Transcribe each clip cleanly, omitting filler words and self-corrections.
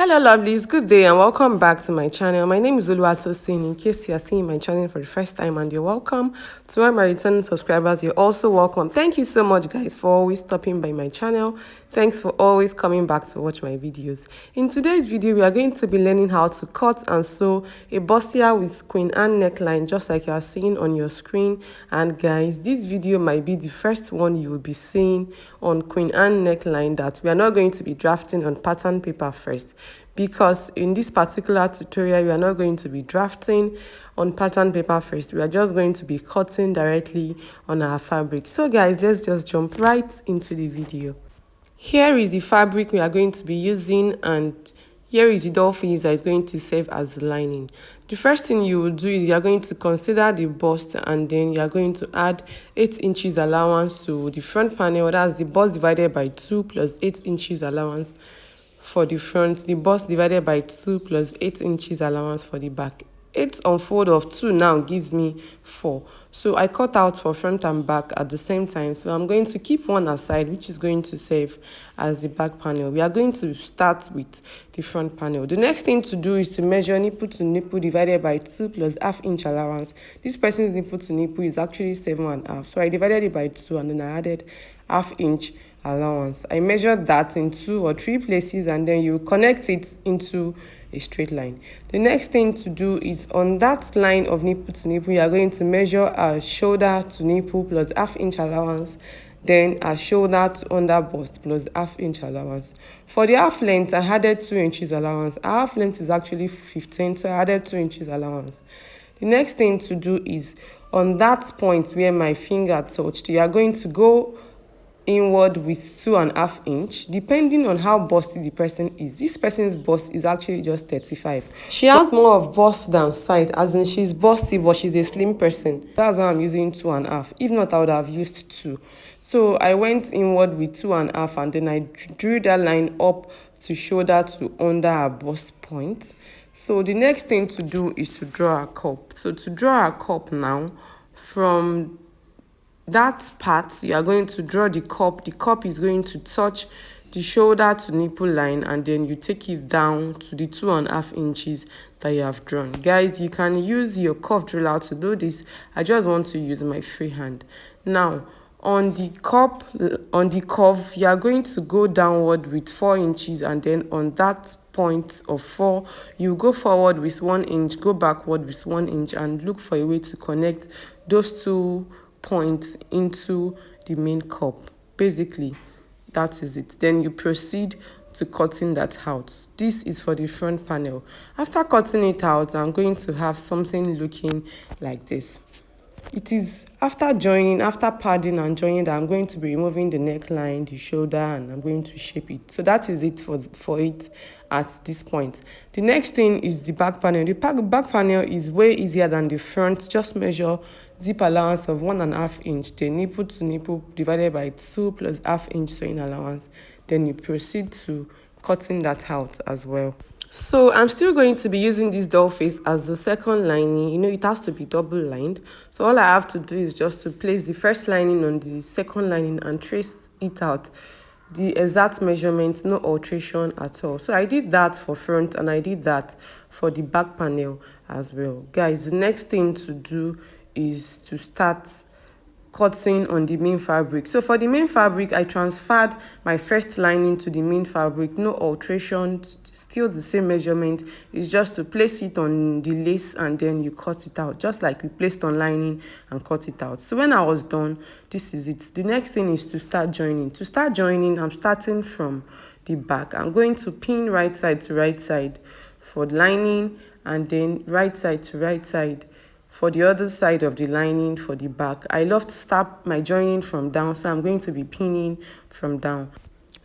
Hello lovelies, good day and welcome back to my channel. My name is Oluwatosin. In case you are seeing my channel for the first time and you're welcome. To all my returning subscribers, you're also welcome. Thank you so much guys for always stopping by my channel. Thanks for always coming back to watch my videos. In today's video, we are going to be learning how to cut and sew a bustier with Queen Anne neckline, just like you are seeing on your screen. And guys, this video might be the first one you will be seeing on Queen Anne neckline that we are not going to be drafting on pattern paper first, because in this particular tutorial we are not going to be drafting on pattern paper first. We are just going to be cutting directly on our fabric. So guys, let's just jump right into the video. Here is the fabric we are going to be using, and here is the doll face that is going to serve as the lining. The first thing you will do is you are going to consider the bust, and then you are going to add 8 inches allowance to the front panel. That's the bust divided by 2 plus 8 inches allowance for the front. The bust divided by 2 plus 8 inches allowance for the back. 8 unfold of 2 now gives me 4. So I cut out for front and back at the same time. So I'm going to keep one aside, which is going to serve as the back panel. We are going to start with the front panel. The next thing to do is to measure nipple to nipple divided by 2 plus ½ inch allowance. This person's nipple to nipple is actually 7.5. So I divided it by 2 and then I added ½ inch allowance. I measured that in 2 or 3 places, and then you connect it into a straight line. The next thing to do is on that line of nipple to nipple, you are going to measure a shoulder to nipple plus ½ inch allowance, then a shoulder to under bust plus ½ inch allowance. For the half length, I added 2 inches allowance. Our half length is actually 15, so I added 2 inches allowance. The next thing to do is on that point where my finger touched, you are going to go inward with 2.5 inch, depending on how busty the person is. This person's bust is actually just 35. She has more of bust than side, as in she's busty, but she's a slim person. That's why I'm using 2.5. If not, I would have used 2. So I went inward with 2.5, and then I drew that line up to shoulder to under her bust point. So the next thing to do is to draw a cup. So to draw a cup now, from that part, you are going to draw the cup. The cup is going to touch the shoulder to nipple line, and then you take it down to the 2.5 inches that you have drawn. Guys, you can use your curved ruler to do this. I just want to use my free hand. Now, on the cup, on the curve, you are going to go downward with 4 inches, and then on that point of 4, you go forward with 1 inch, go backward with 1 inch, and look for a way to connect those 2 points into the main cup. Basically, that is it. Then you proceed to cutting that out. This is for the front panel. After cutting it out, I'm going to have something looking like this. It is after joining, after padding and joining, that I'm going to be removing the neckline, the shoulder, and I'm going to shape it. So that is it for it at this point. The next thing is the back panel. The back panel is way easier than the front. Just measure zip allowance of 1.5 inch, the nipple to nipple divided by 2 plus ½ inch sewing allowance. Then you proceed to cutting that out as well. So I'm still going to be using this doll face as the second lining. You know, it has to be double lined. So all I have to do is just to place the first lining on the second lining and trace it out. The exact measurement, no alteration at all. So I did that for front, and I did that for the back panel as well. Guys, the next thing to do is to start cutting on the main fabric. So for the main fabric, I transferred my first lining to the main fabric. No alteration, still the same measurement. It's just to place it on the lace, and then you cut it out, just like we placed on lining and cut it out. So when I was done, this is it. The next thing is to start joining. To start joining, I'm starting from the back. I'm going to pin right side to right side for lining, and then right side to right side for the other side of the lining for the back. I love to start my joining from down, so I'm going to be pinning from down.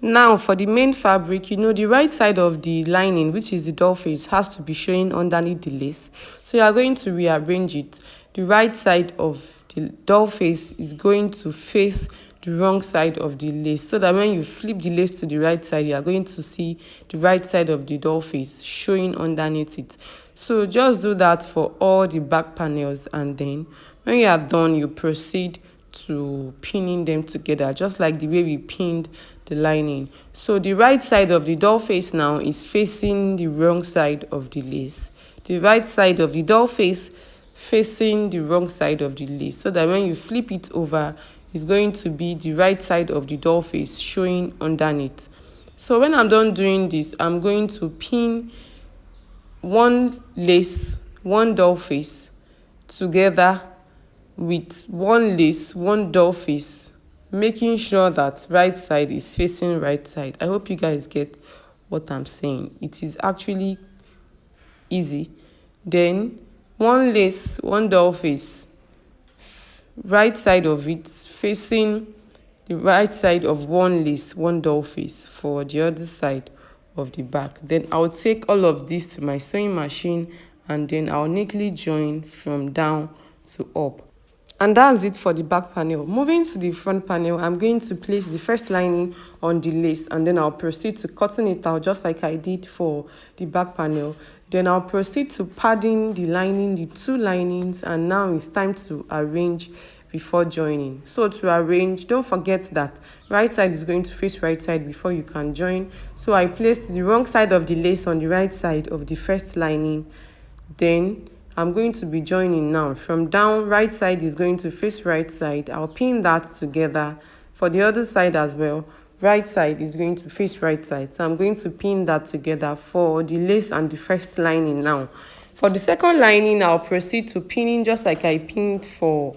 Now for the main fabric, you know, the right side of the lining, which is the doll face, has to be showing underneath the lace. So you are going to rearrange it. The right side of the doll face is going to face the wrong side of the lace, so that when you flip the lace to the right side, you are going to see the right side of the doll face showing underneath it. So just do that for all the back panels, and then when you are done, you proceed to pinning them together, just like the way we pinned the lining. So the right side of the doll face now is facing the wrong side of the lace. The right side of the doll face facing the wrong side of the lace, so that when you flip it over, it's going to be the right side of the doll face showing underneath. So when I'm done doing this, I'm going to pin one lace, one doll face together with one lace, one doll face, making sure that right side is facing right side. I hope you guys get what I'm saying. It is actually easy. Then one lace, one doll face, right side of it facing the right side of one lace, one doll face for the other side of the back. Then I'll take all of this to my sewing machine, and then I'll neatly join from down to up. And that's it for the back panel. Moving to the front panel, I'm going to place the first lining on the lace, and then I'll proceed to cutting it out just like I did for the back panel. Then I'll proceed to padding the lining, the two linings, and now it's time to arrange before joining. So to arrange, don't forget that right side is going to face right side before you can join. So I placed the wrong side of the lace on the right side of the first lining. Then I'm going to be joining now. From down, right side is going to face right side. I'll pin that together. For the other side as well, right side is going to face right side. So I'm going to pin that together for the lace and the first lining now. For the second lining, I'll proceed to pinning just like I pinned for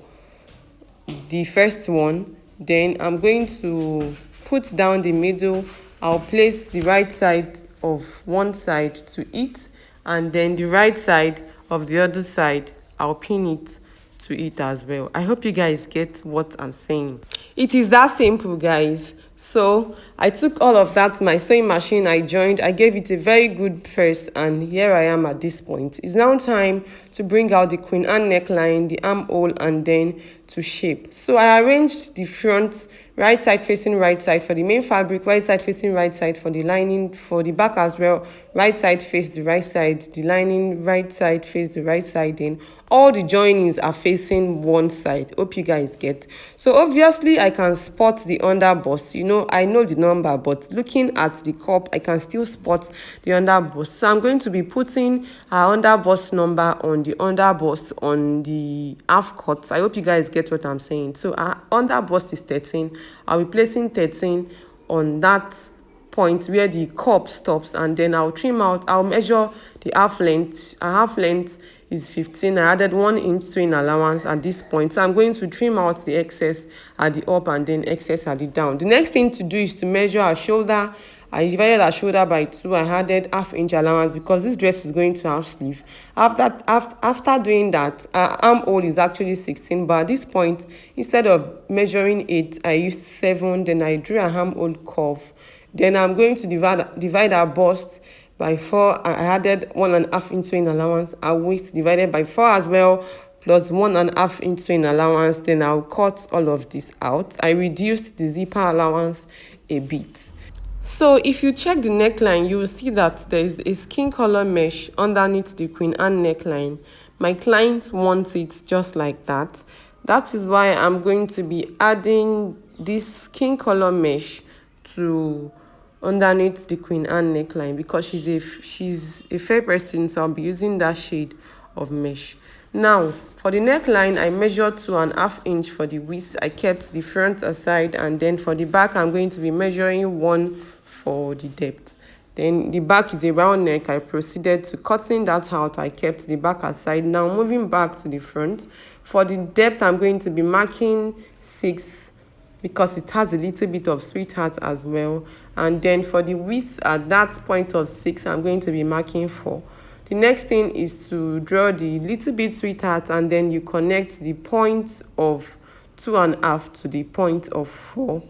the first one. Then I'm going to put down the middle. I'll place the right side of one side to it, and then the right side of the other side, I'll pin it to it as well. I hope you guys get what I'm saying. It is that simple, guys. So I took all of that to my sewing machine, I joined, I gave it a very good press, and here I am at this point. It's now time to bring out the Queen Anne neckline, the armhole, and then to shape. So I arranged the front, right side facing right side for the main fabric, right side facing right side for the lining, for the back as well, right side face the right side, the lining, right side face the right side. Then all the joinings are facing one side. Hope you guys get. So obviously I can spot the under bust. You know, I know the number, but looking at the cup, I can still spot the under bust. So I'm going to be putting our under bust number on the under bust on the half cut. I hope you guys get what I'm saying. So our under bust is 13. I'll be placing 13 on that point where the cup stops, and then I'll trim out. I'll measure the half length. Our half length is 15. I added 1 inch sewing allowance at this point, so I'm going to trim out the excess at the up and then excess at the down. The next thing to do is to measure our shoulder. I divided our shoulder by 2. I added ½ inch allowance because this dress is going to have sleeve. After doing that, our armhole is actually 16, but at this point, instead of measuring 8, I used 7. Then I drew a armhole curve. Then I'm going to divide our bust by 4. I added 1½ inch sewing allowance. Our waist divided by 4 as well, plus 1½ inch sewing allowance. Then I'll cut all of this out. I reduced the zipper allowance a bit. So if you check the neckline, you will see that there is a skin color mesh underneath the Queen Anne neckline. My client wants it just like that. That is why I'm going to be adding this skin color mesh to underneath the Queen Anne neckline, because she's a fair person, so I'll be using that shade of mesh. Now for the neckline, I measured 2½ inch for the width. I kept the front aside, and then for the back, I'm going to be measuring 1 for the depth. Then the back is a round neck. I proceeded to cutting that out. I kept the back aside. Now moving back to the front, for the depth, I'm going to be marking 6 because it has a little bit of sweetheart as well. And then for the width at that point of 6, I'm going to be marking 4. The next thing is to draw the little bit sweetheart, and then you connect the point of 2½ to the point of 4,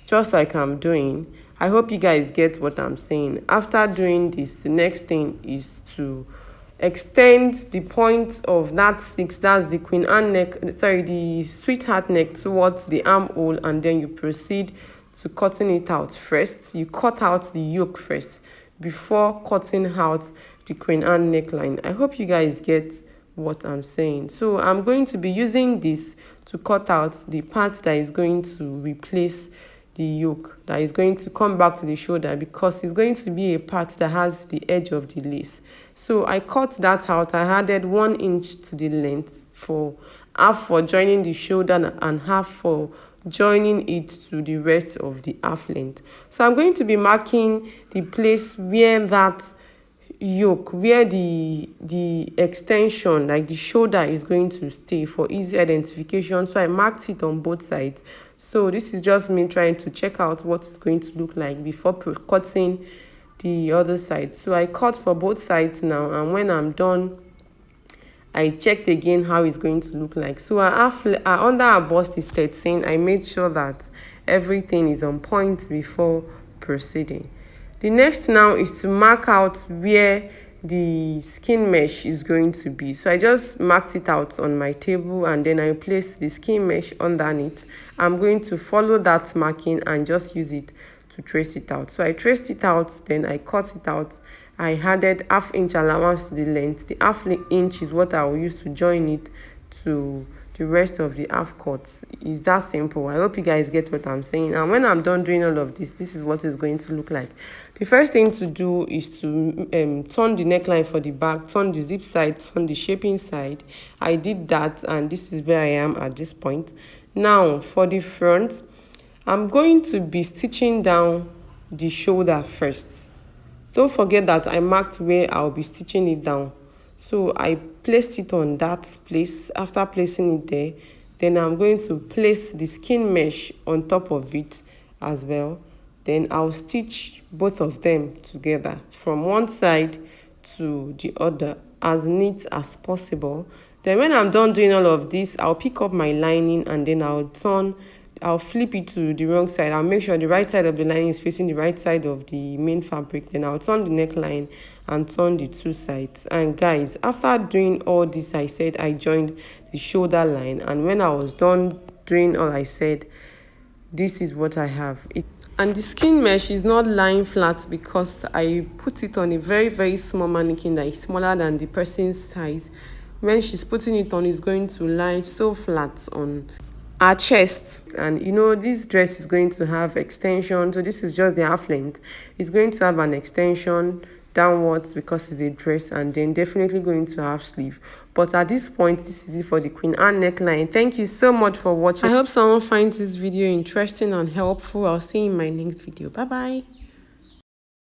just like I'm doing. I hope you guys get what I'm saying. After doing this, the next thing is to extend the point of that 6, that's the Queen Anne neck, sorry, the sweetheart neck, towards the armhole, and then you proceed to cutting it out first. You cut out the yoke first before cutting out the Queen Anne neckline. I hope you guys get what I'm saying. So I'm going to be using this to cut out the part that is going to replace the yoke, that is going to come back to the shoulder, because it's going to be a part that has the edge of the lace. So I cut that out. I added 1 inch to the length, for half for joining the shoulder and half for joining it to the rest of the half length. So I'm going to be marking the place where that yoke, where the extension, like the shoulder, is going to stay, for easy identification. So I marked it on both sides. So this is just me trying to check out what it's going to look like before cutting the other side. So I cut for both sides now, and when I'm done, I checked again how it's going to look like. So under our bust is 13, I made sure that everything is on point before proceeding. The next now is to mark out where the skin mesh is going to be. So I just marked it out on my table, and then I placed the skin mesh underneath. I'm going to follow that marking and just use it to trace it out. So I traced it out, then I cut it out. I added ½ inch allowance to the length. The ½ inch is what I will use to join it to the rest of the half cut. It's that simple. I hope you guys get what I'm saying. And when I'm done doing all of this, this is what it's going to look like. The first thing to do is to turn the neckline for the back, turn the zip side, turn the shaping side. I did that, and this is where I am at this point. Now for the front, I'm going to be stitching down the shoulder first. Don't forget that I marked where I'll be stitching it down. So I placed it on that place. After placing it there, then I'm going to place the skin mesh on top of it as well. Then I'll stitch both of them together from one side to the other as neat as possible. Then when I'm done doing all of this, I'll pick up my lining, and then I'll flip it to the wrong side. I'll make sure the right side of the lining is facing the right side of the main fabric. Then I'll turn the neckline and turn the two sides. And guys, after doing all this, I said I joined the shoulder line. And when I was done doing all I said, this is what I have. And the skin mesh is not lying flat, because I put it on a very, very small mannequin that is smaller than the person's size. When she's putting it on, it's going to lie so flat on our chest. And you know, this dress is going to have extension, so this is just the half length. It's going to have an extension downwards because it's a dress, and then definitely going to have sleeve. But at this point, this is it for the Queen Anne neckline. Thank you so much for watching. I hope someone finds this video interesting and helpful. I'll see you in my next video. Bye bye.